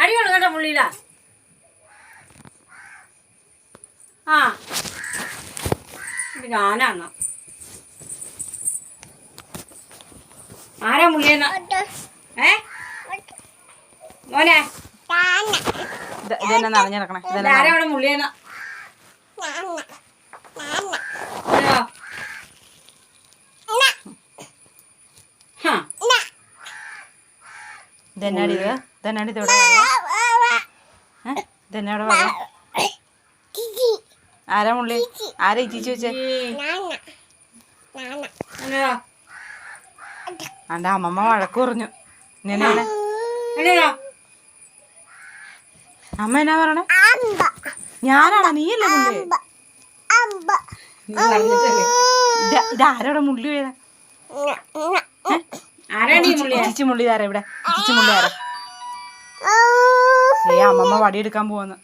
അടിയാണ് കേട്ടോ പുള്ളിയില. ആ ഇത് ഞാനാണ്. ആരാ മുള്ളിയെന്ന? മോനെ ആരാ അവിടെ മുള്ളിയെന്ന? ആരാ മുള്ളി? ആരാ ഇച്ചിച്ചു വെച്ചേ? അന്റെ അമ്മമ്മ വഴക്ക് പറഞ്ഞു. അമ്മ എന്നാ പറയണേ? ഞാനാണോ? നീയല്ലേ മുള്ളി? ഇതാരോടെ മുള്ളി വീഴ? ചിച്ചി മുള്ളി ആരാ ഇവിടെ? ചിച്ചി മുള്ളി ആരാ? അമ്മമ്മ വടിയെടുക്കാൻ പോവാന്ന്.